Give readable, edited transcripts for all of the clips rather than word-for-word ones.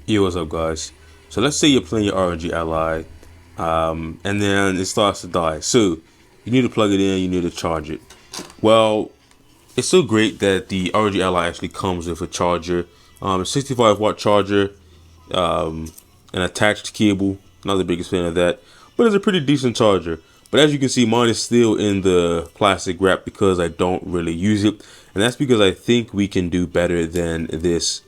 Yo, what's up, guys? So let's say you're playing your ROG Ally, and then it starts to die. So you need to plug it in, you need to charge it. Well, it's so great that the ROG Ally actually comes with a charger, a 65-watt charger, an attached cable. Not the biggest fan of that, but it's a pretty decent charger. But as you can see, mine is still in the plastic wrap because I don't really use it. And that's because I think we can do better than this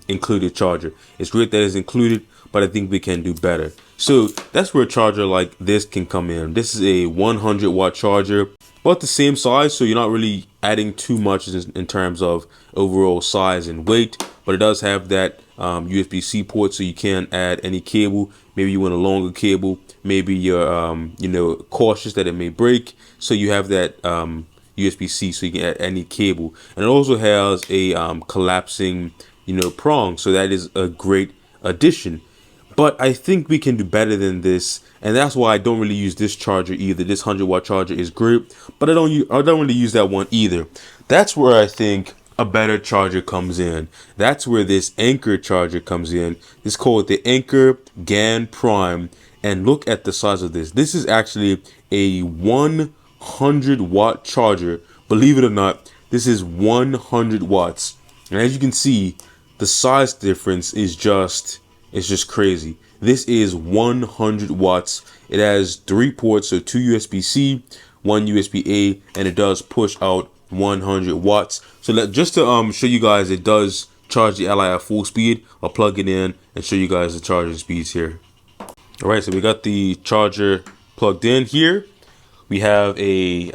included charger. It's great that it's included, but I think we can do better. So that's where a charger like this can come in. This is a 100-watt charger, about the same size, so you're not really adding too much in terms of overall size and weight. But it does have that USB-C port, so you can add any cable. Maybe you want a longer cable. Maybe you're cautious that it may break, so you have that USB-C, so you can add any cable. And it also has a collapsing prong, so that is a great addition. But I think we can do better than this, and that's why I don't really use this charger either. This 100-watt charger is great, but I don't really use that one either. That's where I think a better charger comes in. That's where this Anker charger comes in. It's called the Anker GaN Prime, and look at the size of this. This is actually a 100-watt charger. Believe it or not, this is 100 watts, and as you can see, the size difference is just crazy. This is 100 watts. It has 3 ports, so 2 USB-C, 1 USB-A, and it does push out 100 watts. So just to show you guys, it does charge the Ally at full speed. I'll plug it in and show you guys the charging speeds here. All right, so we got the charger plugged in here. We have a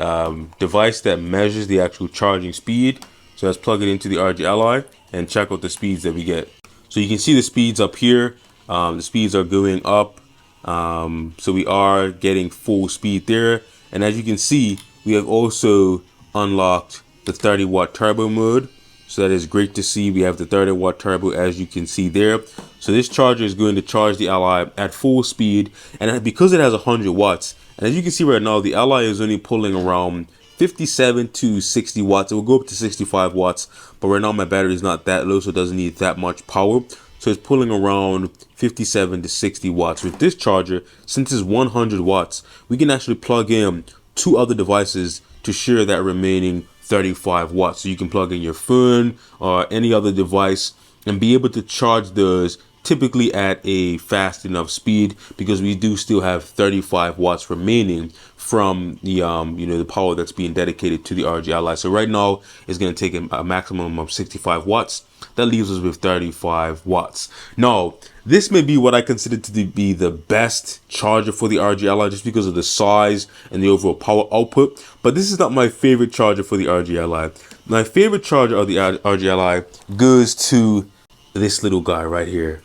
device that measures the actual charging speed. So let's plug it into the ROG Ally and check out the speeds that we get. So you can see the speeds up here. The speeds are going up. So we are getting full speed there. And as you can see, we have also unlocked the 30-watt turbo mode. So that is great to see. We have the 30-watt turbo, as you can see there. So this charger is going to charge the Ally at full speed. And because it has 100 watts, and as you can see right now, the Ally is only pulling around 57 to 60 watts. It will go up to 65 watts, but right now my battery is not that low, so it doesn't need that much power. So it's pulling around 57 to 60 watts. With this charger, since it's 100 watts, we can actually plug in 2 other devices to share that remaining 35 watts. So you can plug in your phone or any other device and be able to charge those typically at a fast enough speed, because we do still have 35 watts remaining from the the power that's being dedicated to the ROG Ally. So right now it's going to take a maximum of 65 watts. That leaves us with 35 watts. Now, this may be what I consider to be the best charger for the ROG Ally, just because of the size and the overall power output. But this is not my favorite charger for the ROG Ally. My favorite charger of the ROG Ally goes to this little guy right here.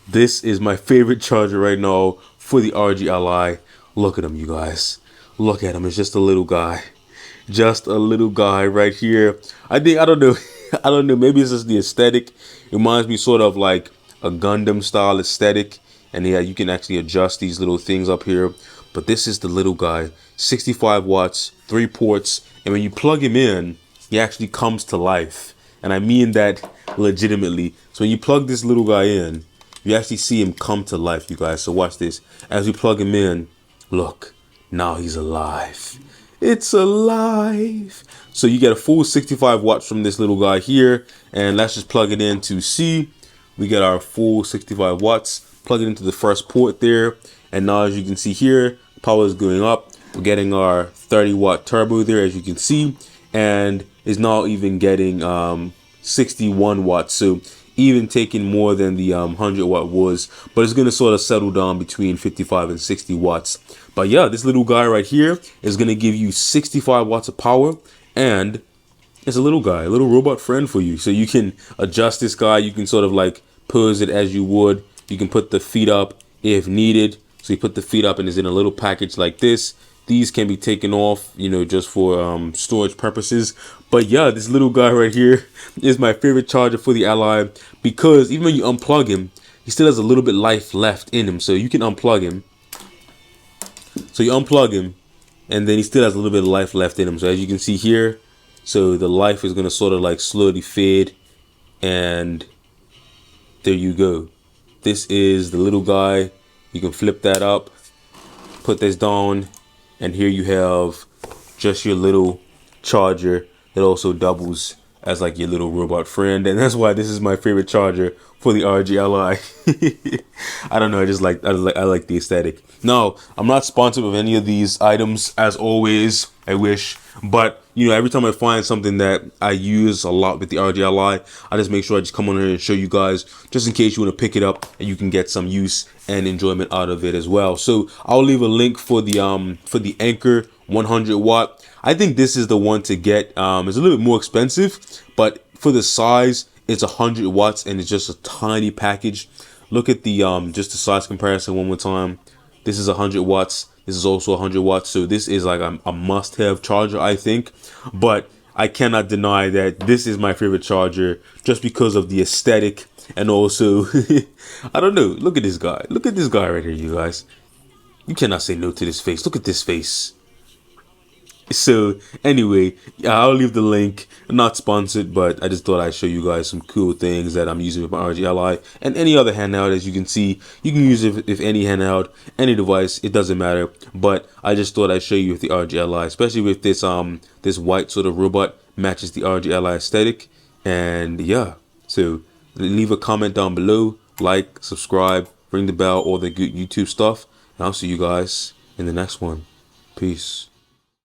This is my favorite charger right now for the ROG Ally. Look at him, you guys. Look at him. It's just a little guy. Just a little guy right here. I don't know. I don't know. Maybe it's just the aesthetic. It reminds me sort of like a Gundam style aesthetic. And yeah, you can actually adjust these little things up here. But this is the little guy. 65 watts, 3 ports. And when you plug him in, he actually comes to life. And I mean that legitimately. So when you plug this little guy in, you actually see him come to life, you guys. So watch this. As we plug him in, look, now he's alive. It's alive. So you get a full 65 watts from this little guy here. And let's just plug it in to see. We get our full 65 watts. Plug it into the first port there. And now as you can see here, power is going up. We're getting our 30-watt turbo there, as you can see. And is now even getting 61 watts. So even taking more than the 100-watt was, but it's going to sort of settle down between 55 and 60 watts. But yeah, this little guy right here is going to give you 65 watts of power, and it's a little guy, a little robot friend for you. So you can adjust this guy. You can sort of like pose it as you would. You can put the feet up if needed. So you put the feet up and it's in a little package like this. These can be taken off, just for storage purposes. But yeah, this little guy right here is my favorite charger for the Ally, because even when you unplug him, he still has a little bit life left in him. So you can unplug him. So you unplug him, and then he still has a little bit of life left in him. So as you can see here, so the life is going to sort of like slowly fade, and there you go. This is the little guy. You can flip that up, put this down, and here you have just your little charger that also doubles as like your little robot friend. And that's why this is my favorite charger for the ROG Ally. I don't know, I like the aesthetic. No, I'm not sponsored with any of these items, as always. I wish, but you know, every time I find something that I use a lot with the ROG Ally, I just make sure I just come on here and show you guys, just in case you want to pick it up and you can get some use and enjoyment out of it as well. So I'll leave a link for the Anker 100 watt. I think this is the one to get. It's a little bit more expensive, but for the size, it's 100 watts and it's just a tiny package. Look at the just the size comparison one more time. This is 100 watts. This is also 100 watts. So this is like a must-have charger, I think. But I cannot deny that this is my favorite charger just because of the aesthetic, and also I don't know. Look at this guy. Look at this guy right here, you guys. You cannot say no to this face. Look at this face. So anyway, I'll leave the link. Not sponsored, but I just thought I'd show you guys some cool things that I'm using with my ROG Ally and any other handheld. As you can see, you can use it with any handheld, any device, it doesn't matter. But I just thought I'd show you with the ROG Ally, especially with this this white sort of robot matches the ROG Ally aesthetic. And yeah, so leave a comment down below, like, subscribe, ring the bell, all the good YouTube stuff, and I'll see you guys in the next one. Peace.